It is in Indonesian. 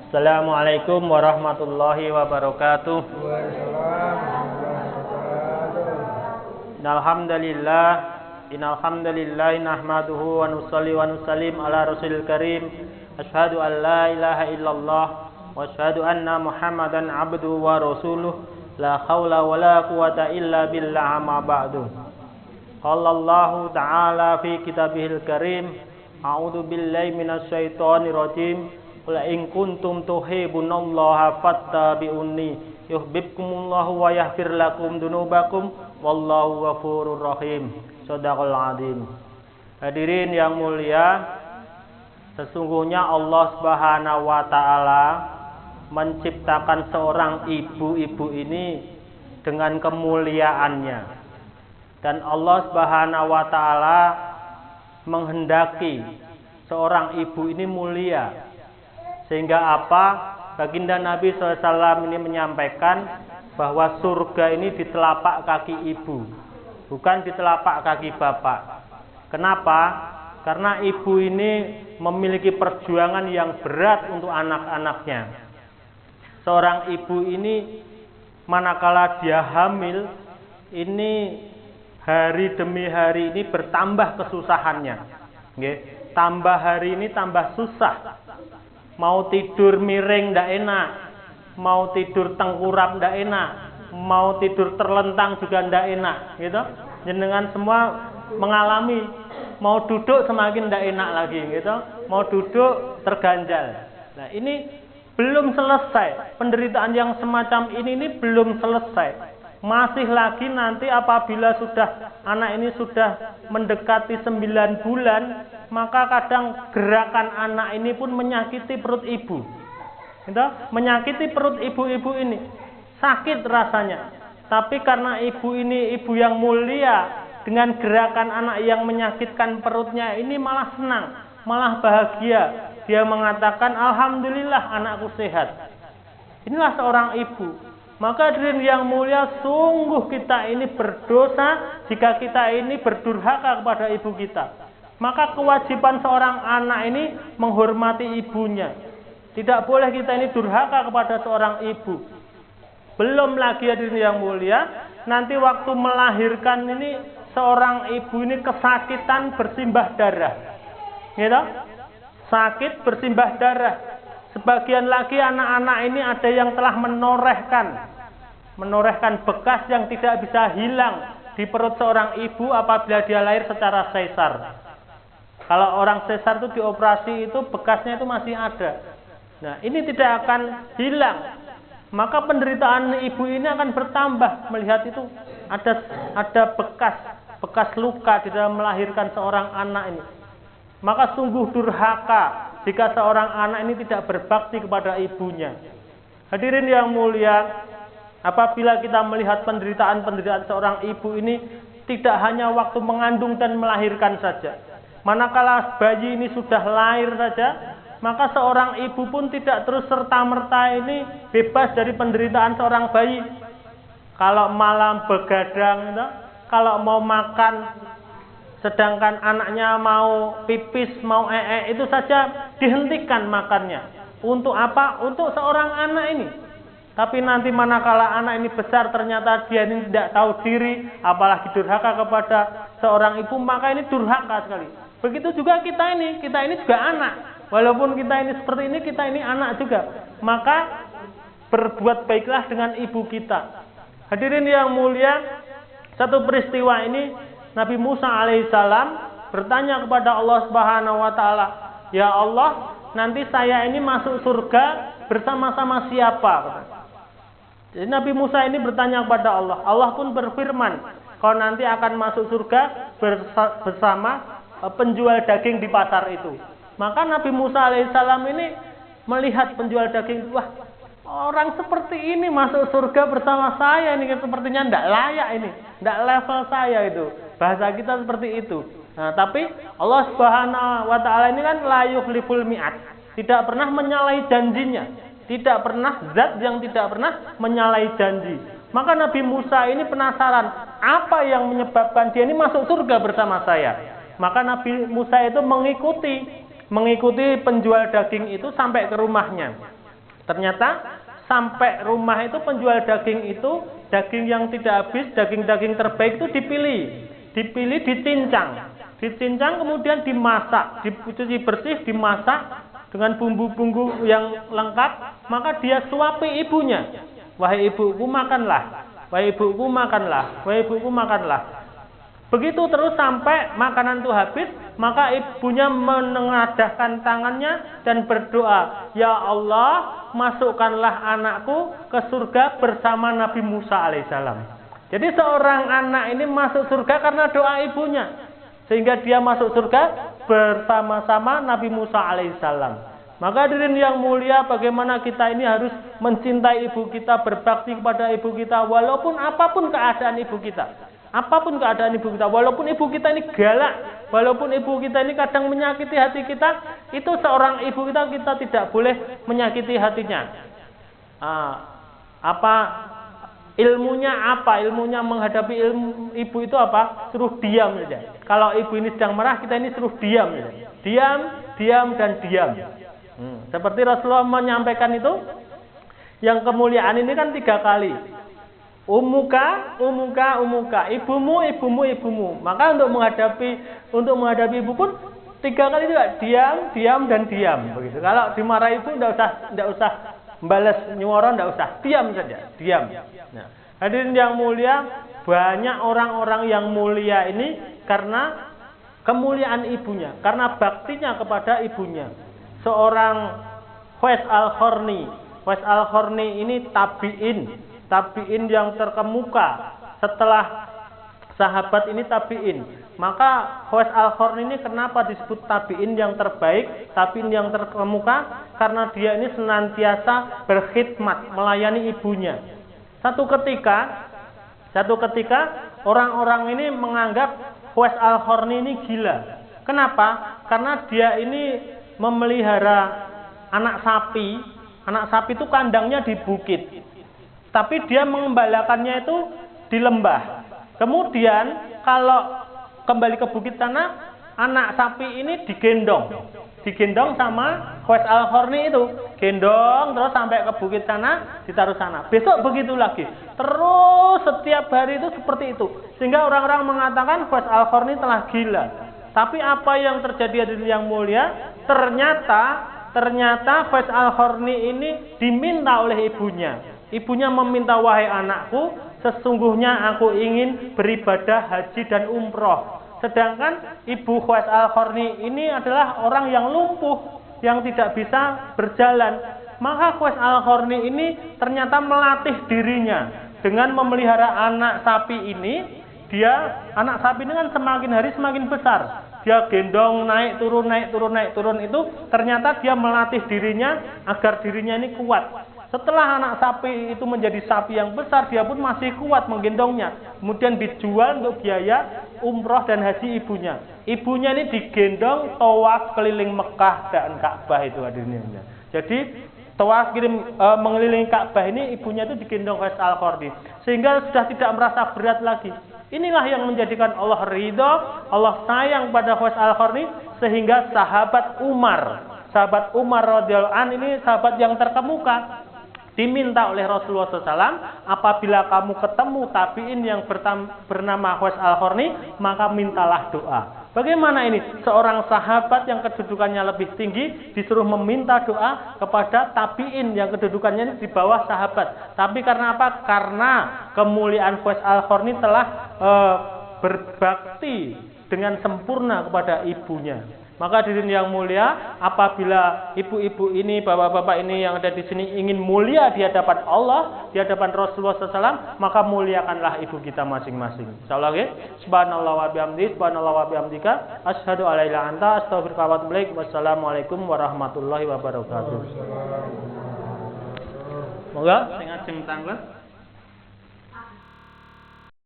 Assalamualaikum warahmatullahi wabarakatuh. Innal hamdalillah nahmaduhu wa nusalli wa nusallim ala rasulil karim. Asyhadu an la ilaha illallah wa asyhadu anna Muhammadan abduhu wa rasuluh. La haula wa la quwata illa billah, amma ba'du. Qala Allah ta'ala fi kitabihil karim. A'udzu billahi minasy syaithanir rajim. Qul in kuntum tuhibbunallaha fattabi'uni yuhibbukumullahu wa yaghfir lakum dzunubakum wallahu ghafurur rahim. Shadaqal adzim. Hadirin yang mulia, sesungguhnya Allah Subhanahu wa taala menciptakan seorang ibu-ibu ini dengan kemuliaannya. Dan Allah Subhanahu wa taala menghendaki seorang ibu ini mulia. Sehingga apa? Baginda Nabi SAW ini menyampaikan bahwa surga ini di telapak kaki ibu, bukan di telapak kaki bapak. Kenapa? Karena ibu ini memiliki perjuangan yang berat untuk anak-anaknya. Seorang ibu ini manakala dia hamil, ini hari demi hari ini bertambah kesusahannya. Tambah hari ini tambah susah. Mau tidur miring ndak enak, mau tidur tengkurap ndak enak, mau tidur terlentang juga ndak enak, gitu. Jenengan semua mengalami, mau duduk semakin ndak enak lagi, gitu. Mau duduk terganjal. Nah, ini belum selesai. Penderitaan yang semacam ini belum selesai. Masih lagi nanti apabila anak ini sudah mendekati 9 bulan, maka kadang gerakan anak ini pun menyakiti perut ibu. Gitu? Menyakiti perut ibu-ibu ini. Sakit rasanya. Tapi karena ibu ini ibu yang mulia, dengan gerakan anak yang menyakitkan perutnya ini malah senang, malah bahagia. Dia mengatakan, alhamdulillah anakku sehat. Inilah seorang ibu. Maka hadirin yang mulia, sungguh kita ini berdosa jika kita ini berdurhaka kepada ibu kita. Maka kewajiban seorang anak ini menghormati ibunya. Tidak boleh kita ini durhaka kepada seorang ibu. Belum lagi hadirin yang mulia, nanti waktu melahirkan ini seorang ibu ini kesakitan bersimbah darah. Gitu? Sakit bersimbah darah. Sebagian lagi anak-anak ini ada yang telah menorehkan bekas yang tidak bisa hilang di perut seorang ibu apabila dia lahir secara sesar. Kalau orang sesar itu dioperasi itu bekasnya itu masih ada. Nah, ini tidak akan hilang. Maka penderitaan ibu ini akan bertambah melihat itu ada bekas luka di dalam melahirkan seorang anak ini. Maka sungguh durhaka jika seorang anak ini tidak berbakti kepada ibunya. Hadirin yang mulia, apabila kita melihat penderitaan seorang ibu ini tidak hanya waktu mengandung dan melahirkan saja. Manakala bayi ini sudah lahir saja, maka seorang ibu pun tidak terus serta-merta ini bebas dari penderitaan seorang bayi. Kalau malam begadang, kalau mau makan, sedangkan anaknya mau pipis, mau itu saja dihentikan makannya. Untuk apa? Untuk seorang anak ini. Tapi nanti manakala anak ini besar ternyata dia ini tidak tahu diri, apalagi durhaka kepada seorang ibu, maka ini durhaka sekali. Begitu juga kita ini juga anak. Walaupun kita ini seperti ini, kita ini anak juga. Maka berbuat baiklah dengan ibu kita. Hadirin yang mulia, satu peristiwa ini Nabi Musa alaihissalam bertanya kepada Allah Subhanahu wa taala, "Ya Allah, nanti saya ini masuk surga bersama-sama siapa?" Jadi Nabi Musa ini bertanya kepada Allah. Allah pun berfirman, "Kau nanti akan masuk surga bersama penjual daging di pasar itu." Maka Nabi Musa alaihissalam ini melihat penjual daging, wah, orang seperti ini masuk surga bersama saya ini sepertinya tidak layak ini, tidak level saya itu. Bahasa kita seperti itu. Nah, tapi Allah Subhanahu wa taala ini kan la yukhliful mi'ad. Tidak pernah menyalahi janjinya. Tidak pernah zat yang tidak pernah menyalahi janji. Maka Nabi Musa ini penasaran, apa yang menyebabkan dia ini masuk surga bersama saya? Maka Nabi Musa itu mengikuti penjual daging itu sampai ke rumahnya. Ternyata sampai rumah itu penjual daging itu, daging yang tidak habis, daging-daging terbaik itu dipilih, dicincang, kemudian dimasak, dicuci bersih, dimasak dengan bumbu-bumbu yang lengkap, maka dia suapi ibunya. Wahai ibuku makanlah, wahai ibuku makanlah, wahai ibuku makanlah. Begitu terus sampai makanan itu habis, maka ibunya menengadahkan tangannya dan berdoa, ya Allah, masukkanlah anakku ke surga bersama Nabi Musa alaihissalam. Jadi seorang anak ini masuk surga karena doa ibunya, sehingga dia masuk surga bersama-sama Nabi Musa alaihissalam. Maka hadirin yang mulia, bagaimana kita ini harus mencintai ibu kita, berbakti kepada ibu kita, walaupun apapun keadaan ibu kita. Apapun keadaan ibu kita, walaupun ibu kita ini galak, walaupun ibu kita ini kadang menyakiti hati kita, itu seorang ibu kita tidak boleh menyakiti hatinya. Ilmunya apa? Ilmunya menghadapi ibu itu apa? Suruh diam saja. Kalau ibu ini sedang marah, kita ini suruh diam saja. Diam, dan diam. Seperti Rasulullah menyampaikan itu, yang kemuliaan ini kan 3 kali. Umuka, ibumu. Maka untuk menghadapi ibu pun 3 kali juga, diam, dan diam. Begitu. Kalau dimarahi ibu tidak usah balas nyuara, tidak usah, diam saja, diam. Nah, hadirin yang mulia, banyak orang-orang yang mulia ini karena kemuliaan ibunya, karena baktinya kepada ibunya. Seorang Uwais Al-Qarni ini tabi'in yang terkemuka setelah sahabat ini tabi'in. Maka Uwais Al-Qarni ini kenapa disebut tabi'in yang terbaik, tabi'in yang terkemuka? Karena dia ini senantiasa berkhidmat, melayani ibunya. Satu ketika orang-orang ini menganggap Uwais Al-Qarni ini gila. Kenapa? Karena dia ini memelihara anak sapi. Anak sapi itu kandangnya di bukit, tapi dia mengembalakannya itu di lembah. Kemudian kalau kembali ke bukit sana, anak sapi ini digendong sama Uwais Al-Qarni itu, gendong terus sampai ke bukit sana, ditaruh sana. Besok begitu lagi, terus setiap hari itu seperti itu, sehingga orang-orang mengatakan Uwais Al-Qarni telah gila. Tapi apa yang terjadi hadirin yang mulia? Ternyata Uwais Al-Qarni ini diminta oleh ibunya. Ibunya meminta, wahai anakku, sesungguhnya aku ingin beribadah haji dan umroh. Sedangkan ibu Uwais Al-Qarni ini adalah orang yang lumpuh, yang tidak bisa berjalan. Maka Uwais Al-Qarni ini ternyata melatih dirinya dengan memelihara anak sapi ini. Anak sapi ini kan semakin hari semakin besar. Dia gendong, naik turun itu, ternyata dia melatih dirinya agar dirinya ini kuat. Setelah anak sapi itu menjadi sapi yang besar, dia pun masih kuat menggendongnya. Kemudian dijual untuk biaya umroh dan haji ibunya. Ibunya ini digendong tawaf keliling Mekah dan Ka'bah itu hadirin. Jadi tawaf mengelilingi Ka'bah ini ibunya itu digendong Uwais Al-Qarni, sehingga sudah tidak merasa berat lagi. Inilah yang menjadikan Allah ridho, Allah sayang pada Uwais Al-Qarni, sehingga sahabat Umar radhiyallahu anhu ini sahabat yang terkemuka, diminta oleh Rasulullah SAW, apabila kamu ketemu tabi'in yang bernama Uwais Al-Qarni, maka mintalah doa. Bagaimana ini? Seorang sahabat yang kedudukannya lebih tinggi disuruh meminta doa kepada tabi'in yang kedudukannya di bawah sahabat. Tapi karena apa? Karena kemuliaan Uwais Al-Qarni telah berbakti dengan sempurna kepada ibunya. Maka hadirin yang mulia, apabila ibu-ibu ini, bapak-bapak ini yang ada di sini ingin mulia di hadapan Allah, di hadapan Rasulullah SAW, maka muliakanlah ibu kita masing-masing. Insyaallah ya. Subhanallah wa bihamdihi, subhanallah wa bihamdika, asyhadu alla ilaha illa anta, astaghfiruka wa atubu ilaik. Wassalamualaikum warahmatullahi wabarakatuh. Moga sing ajeng tanglet.